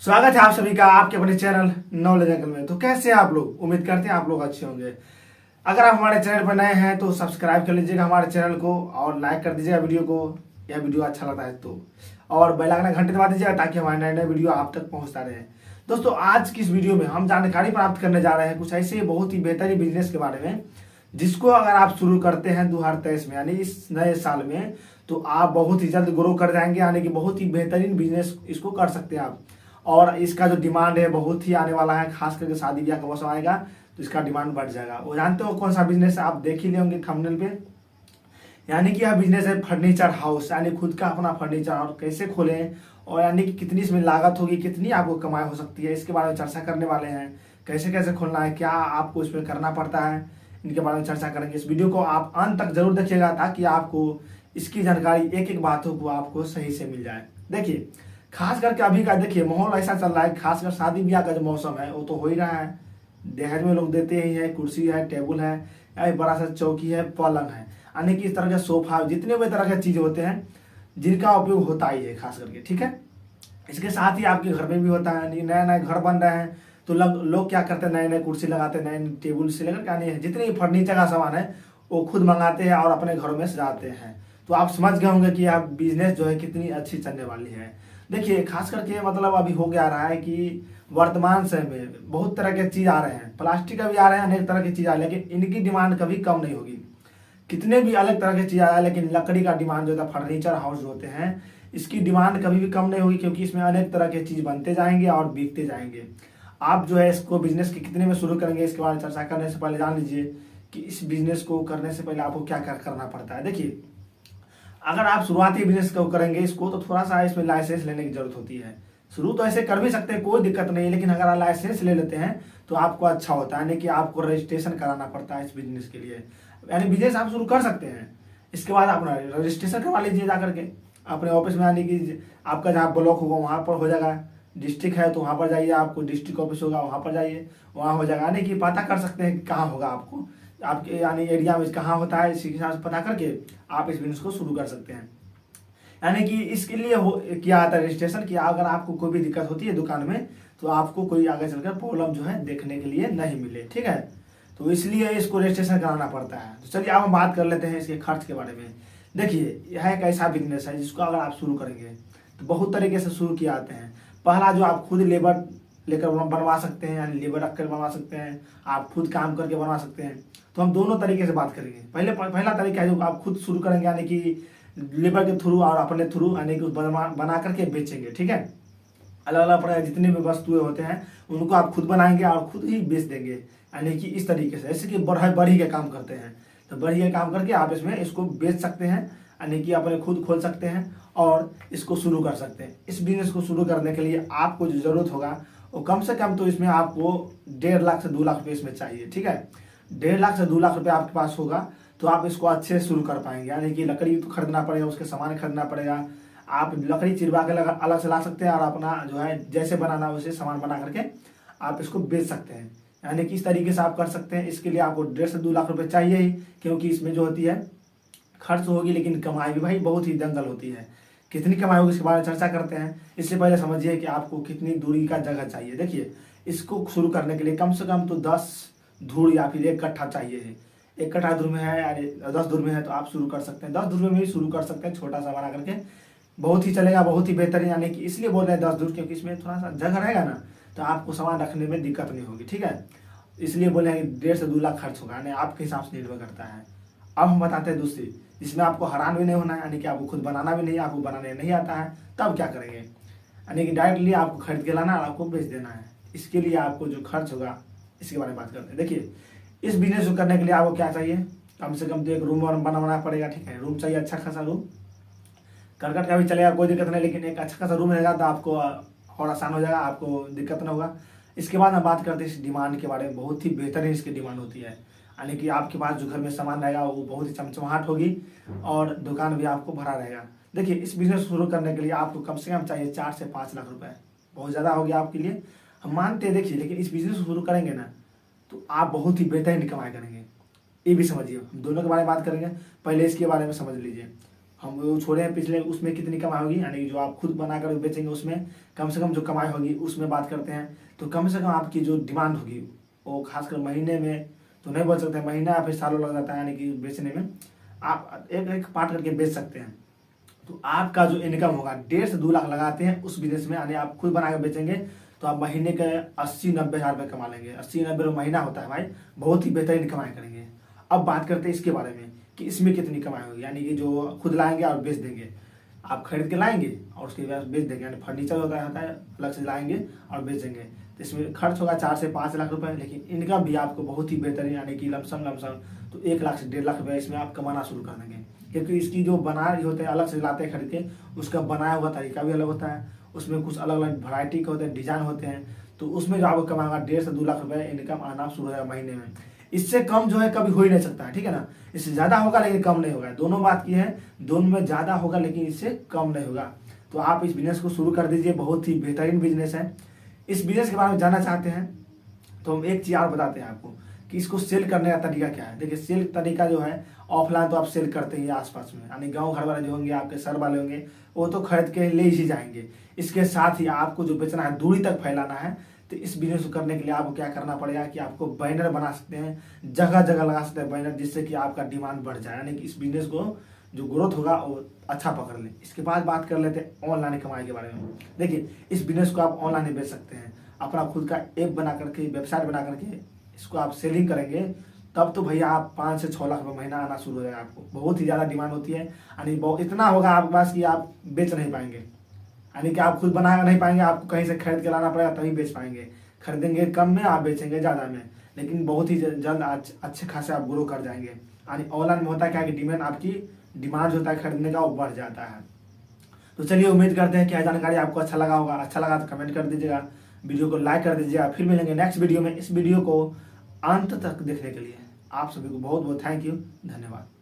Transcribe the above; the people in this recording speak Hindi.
स्वागत है आप सभी का आपके अपने चैनल नॉलेज एंगल में। तो कैसे हैं आप लोग? उम्मीद करते हैं आप लोग अच्छे होंगे। अगर आप हमारे चैनल पर नए हैं तो सब्सक्राइब कर लीजिएगा हमारे चैनल को और लाइक कर दीजिएगा वीडियो को। यह वीडियो अच्छा लगता है तो, और बेल आइकन घंटे दबा दीजिएगा ताकि हमारे नए नए वीडियो आप तक पहुंचता रहे। दोस्तों, आज की इस वीडियो में हम जानकारी प्राप्त करने जा रहे हैं कुछ ऐसे बहुत ही बेहतरीन बिजनेस के बारे में, जिसको अगर आप शुरू करते हैं 2023 में, यानी इस नए साल में, तो आप बहुत ही जल्द ग्रो कर जाएंगे। यानी कि बहुत ही बेहतरीन बिजनेस इसको कर सकते हैं आप। और इसका जो डिमांड है बहुत ही आने वाला है, खास करके शादी ब्याह का मौसम आएगा तो इसका डिमांड बढ़ जाएगा। वो जानते हो कौन सा बिजनेस है? आप देख ही लेंगे थंबनेल पे। यानी कि यह बिजनेस है फर्नीचर हाउस, यानी खुद का अपना फर्नीचर और कैसे खोलें, और यानी कि कितनी इसमें लागत होगी, कितनी आपको कमाई हो सकती है, इसके बारे में चर्चा करने वाले हैं। कैसे कैसे खोलना है, क्या आपको इसमें करना पड़ता है, इनके बारे में चर्चा करेंगे। इस वीडियो को आप अंत तक जरूर देखिएगा ताकि आपको इसकी जानकारी एक एक बातों को आपको सही से मिल जाए। देखिए, खास करके अभी का देखिए माहौल ऐसा चल रहा है, खासकर शादी ब्याह का जो मौसम है वो तो हो ही रहा है। दहेज में लोग देते ही है, कुर्सी है, टेबल है, या बड़ा सा चौकी है, पलंग है, यानी कि इस तरह के सोफा, जितने भी तरह के चीज होते हैं जिनका उपयोग होता ही है खास करके। ठीक है, इसके साथ ही आपके घर में भी होता है। नए नए घर बन रहे हैं तो लोग क्या करते हैं, नए नए कुर्सी लगाते हैं, नए नए टेबल से लेकर, यानी जितने भी फर्नीचर का सामान है वो खुद मंगाते हैं और अपने घरों में सजाते हैं। तो आप समझ गए होंगे कि आप बिजनेस जो है कितनी अच्छी चलने वाली है। देखिए, खास करके मतलब अभी हो गया रहा है कि वर्तमान समय में बहुत तरह के चीज आ रहे हैं, प्लास्टिक का भी आ रहे हैं, अनेक तरह की चीज आ रही है, लेकिन इनकी डिमांड कभी कम नहीं होगी। कितने भी अलग तरह की चीज आया, लेकिन लकड़ी का डिमांड जो था, फर्नीचर हाउस होते हैं, इसकी डिमांड कभी भी कम नहीं होगी, क्योंकि इसमें अनेक तरह के चीज बनते जाएंगे और बिकते जाएंगे। आप जो है इसको बिजनेस के कितने में शुरू करेंगे, इसके बारे में चर्चा करने से पहले जान लीजिए कि इस बिजनेस को करने से पहले आपको क्या क्या करना पड़ता है। देखिए, अगर आप शुरुआती बिजनेस को करेंगे इसको, तो थोड़ा सा इसमें लाइसेंस लेने की जरूरत होती है। शुरू तो ऐसे कर भी सकते हैं, कोई दिक्कत नहीं है, लेकिन अगर आप लाइसेंस ले लेते हैं तो आपको अच्छा होता है। यानी कि आपको रजिस्ट्रेशन कराना पड़ता है इस बिजनेस के लिए। यानी बिजनेस आप शुरू कर सकते हैं, इसके बाद अपना रजिस्ट्रेशन करवा लीजिए जा करके अपने ऑफिस में। यानी कि आपका जहाँ ब्लॉक होगा वहाँ पर हो जाएगा, डिस्ट्रिक्ट है तो वहाँ पर जाइए, आपको डिस्ट्रिक्ट ऑफिस होगा वहाँ पर जाइए, वहाँ हो जाएगा। यानी कि पता कर सकते हैं कि कहाँ होगा आपको, आपके यानी एरिया में कहाँ होता है, इसी हिसाब से पता करके आप इस बिजनेस को शुरू कर सकते हैं। यानी कि इसके लिए किया आता है रजिस्ट्रेशन, कि अगर आपको कोई भी दिक्कत होती है दुकान में तो आपको कोई आगे चलकर प्रॉब्लम जो है देखने के लिए नहीं मिले। ठीक है, तो इसलिए इसको रजिस्ट्रेशन कराना पड़ता है। तो चलिए अब हम बात कर लेते हैं इसके खर्च के बारे में। देखिए, यह एक ऐसा बिजनेस है जिसको अगर आप शुरू करेंगे तो बहुत तरीके से शुरू किए आते हैं। पहला, जो आप खुद लेबर लेकर बनवा सकते हैं, यानी लेबर रख कर बनवा सकते हैं, आप खुद काम करके बनवा सकते हैं। तो हम दोनों तरीके से बात करेंगे। पहला तरीका है जो आप खुद शुरू करेंगे, यानी कि लेबर के थ्रू और अपने थ्रू, यानी कि बना करके बेचेंगे। ठीक है, अलग अलग प्रकार जितने भी वस्तुएं होते हैं उनको आप खुद बनाएंगे और खुद ही बेच देंगे। यानी कि इस तरीके से, जैसे कि बढ़ी के काम करते हैं, तो बढ़ी के काम करके आप इसको बेच सकते हैं, यानी कि अपने खुद खोल सकते हैं और इसको शुरू कर सकते हैं। इस बिजनेस को शुरू करने के लिए आपको जो जरूरत होगा वो कम से कम तो इसमें आपको 1.5 लाख से 2 लाख रुपये इसमें चाहिए। ठीक है, 1.5 लाख से 2 लाख रुपये आपके पास होगा तो आप इसको अच्छे से शुरू कर पाएंगे। यानी कि लकड़ी तो खरीदना पड़ेगा, उसके सामान खरीदना पड़ेगा। आप लकड़ी चिरवा के अलग से ला सकते हैं और अपना जो है जैसे बनाना वैसे सामान बना करके आप इसको बेच सकते हैं। यानी कि इस तरीके से आप कर सकते हैं। इसके लिए आपको 1.5 से 2 लाख रुपये चाहिए ही, क्योंकि इसमें जो होती है खर्च होगी लेकिन कमाई भी भाई बहुत ही दंगल होती है। कितनी कमाई होगी इसके बारे में चर्चा करते हैं। इससे पहले समझिए कि आपको कितनी दूरी का जगह चाहिए। देखिए, इसको शुरू करने के लिए कम से कम तो 10 धूर या फिर 1 कट्ठा चाहिए है। 1 कट्ठा धूर में है, यानी 10 धूर में है तो आप शुरू कर सकते हैं। 10 धूर में भी शुरू कर सकते हैं, छोटा सा बना करके, बहुत ही चलेगा, बहुत ही बेहतरीन। यानी कि इसलिए बोल रहे हैं 10 धूर, क्योंकि इसमें थोड़ा सा जगह रहेगा ना तो आपको सामान रखने में दिक्कत नहीं होगी। ठीक है, इसलिए बोले हैं कि 1.5 से 2 लाख खर्च होगा, यानी आपके हिसाब से निर्भर करता है। अब हम बताते हैं दूसरी, जिसमें आपको हैरान भी नहीं होना है, यानी कि आपको खुद बनाना भी नहीं, आपको बनाने नहीं आता है, तब क्या करेंगे? यानी कि डायरेक्टली आपको खरीद के लाना और आपको बेच देना है। इसके लिए आपको जो खर्च होगा इसके बारे में बात करते हैं। देखिए, इस बिजनेस को करने के लिए आपको क्या चाहिए? कम से कम तो एक रूम बनाना पड़ेगा। ठीक है, रूम चाहिए, अच्छा खासा रूम, करकट का भी चलेगा, कोई दिक्कत नहीं, लेकिन एक अच्छा खासा रूम रहेगा तो आपको और आसान हो जाएगा, आपको दिक्कत ना होगा। इसके बाद हम बात करते हैं इस डिमांड के बारे में। बहुत ही बेहतरीन इसकी डिमांड होती है, यानी कि आपके पास जो घर में सामान रहेगा वो बहुत ही चमचमाहट होगी और दुकान भी आपको भरा रहेगा। देखिए, इस बिजनेस शुरू करने के लिए आपको कम से कम चाहिए 4 से 5 लाख रुपए। बहुत ज़्यादा हो गया आपके लिए, हम मानते हैं। देखिए, लेकिन इस बिजनेस को शुरू करेंगे ना तो आप बहुत ही बेहतरीन कमाई करेंगे। ये भी समझिए, हम दोनों के बारे में बात करेंगे, पहले इसके बारे में समझ लीजिए। हम वो छोड़े हैं पिछले, उसमें कितनी कमाई होगी, यानी जो आप खुद बनाकर बेचेंगे उसमें कम से कम जो कमाई होगी उसमें बात करते हैं। तो कम से कम आपकी जो डिमांड होगी वो खासकर महीने में तो नहीं बोल सकते, महीना या फिर सालों लग जाता है, यानी कि बेचने में आप एक एक पार्ट करके बेच सकते हैं। तो आपका जो इनकम होगा 1.5 से 2 लाख लगाते हैं उस बिजनेस में, यानी आप खुद बनाकर बेचेंगे तो आप महीने के 80-90 हज़ार रुपये कमा लेंगे। 80-90 रुपये महीना होता है भाई, बहुत ही बेहतरीन कमाई करेंगे। अब बात करते हैं इसके बारे में कि इसमें कितनी कमाई होगी, यानी कि जो खुद लाएंगे और बेच देंगे। आप खरीद के लाएंगे और उसके बाद बेच देंगे, यानी फर्नीचर होता है अलग से लाएंगे और बेचेंगे, तो इसमें खर्च होगा 4 से 5 लाख रुपए, लेकिन इनकम भी आपको बहुत ही बेहतरीन, यानी कि लमसम तो 1 लाख से 1.5 लाख रुपये इसमें आप कमाना शुरू कर देंगे। क्योंकि इसकी जो बनाए होते हैं अलग से लाते हैं खरीद के, उसका बनाया हुआ तरीका भी अलग होता है, उसमें कुछ अलग अलग वैरायटी के होते हैं, डिजाइन होते हैं, तो उसमें जो आपको कमाएगा 1.5 से 2 लाख रुपए इनकम आना शुरू हो जाएगा महीने में। इससे कम जो है कभी हो ही नहीं सकता है, ठीक है ना। इससे ज़्यादा होगा लेकिन कम नहीं होगा, दोनों बात की है, दोनों में ज़्यादा होगा लेकिन इससे कम नहीं होगा। तो आप इस बिजनेस को शुरू कर दीजिए, बहुत ही बेहतरीन बिजनेस है। इस बिजनेस के बारे में जानना चाहते हैं तो हम एक चीज़ और बताते हैं आपको कि इसको सेल करने का तरीका क्या है। देखिए सेल तरीका जो है, ऑफलाइन तो आप सेल करते ही आसपास में, यानी गांव घर वाले जो होंगे आपके सर वाले होंगे वो तो खरीद के ले ही जाएंगे। इसके साथ ही आपको जो बेचना है दूरी तक फैलाना है, तो इस बिजनेस को करने के लिए आपको क्या करना पड़ेगा कि आपको बैनर बना सकते हैं, जगह जगह लगा सकते हैं बैनर, जिससे कि आपका डिमांड बढ़ जाए, यानी कि इस बिजनेस को जो ग्रोथ होगा वो अच्छा पकड़ ले। इसके बाद बात कर लेते हैं ऑनलाइन कमाई के बारे में। देखिए इस बिजनेस को आप ऑनलाइन ही बेच सकते हैं, अपना खुद का ऐप बना करके, वेबसाइट बना करके इसको आप सेलिंग करेंगे, तब तो भैया आप 5 से 6 लाख रुपये महीना आना शुरू हो जाएगा। आपको बहुत ही ज़्यादा डिमांड होती है, यानी इतना होगा आपके पास कि आप बेच नहीं पाएंगे, यानी कि आप खुद बना नहीं पाएंगे, आपको कहीं से खरीद के लाना पड़ेगा तभी बेच पाएंगे। खरीदेंगे कम में, आप बेचेंगे ज़्यादा में, लेकिन बहुत ही जल्द अच्छे खासे आप ग्रो कर जाएंगे। यानी ऑनलाइन में होता है क्या कि डिमांड, आपकी डिमांड होता है खरीदने का, वो बढ़ जाता है। तो चलिए उम्मीद करते हैं कि यह जानकारी आपको अच्छा लगा होगा। अच्छा लगा तो कमेंट कर दीजिएगा, वीडियो को लाइक कर दीजिएगा। फिर मिलेंगे नेक्स्ट वीडियो में। इस वीडियो को अंत तक देखने के लिए आप सभी को बहुत बहुत थैंक यू, धन्यवाद।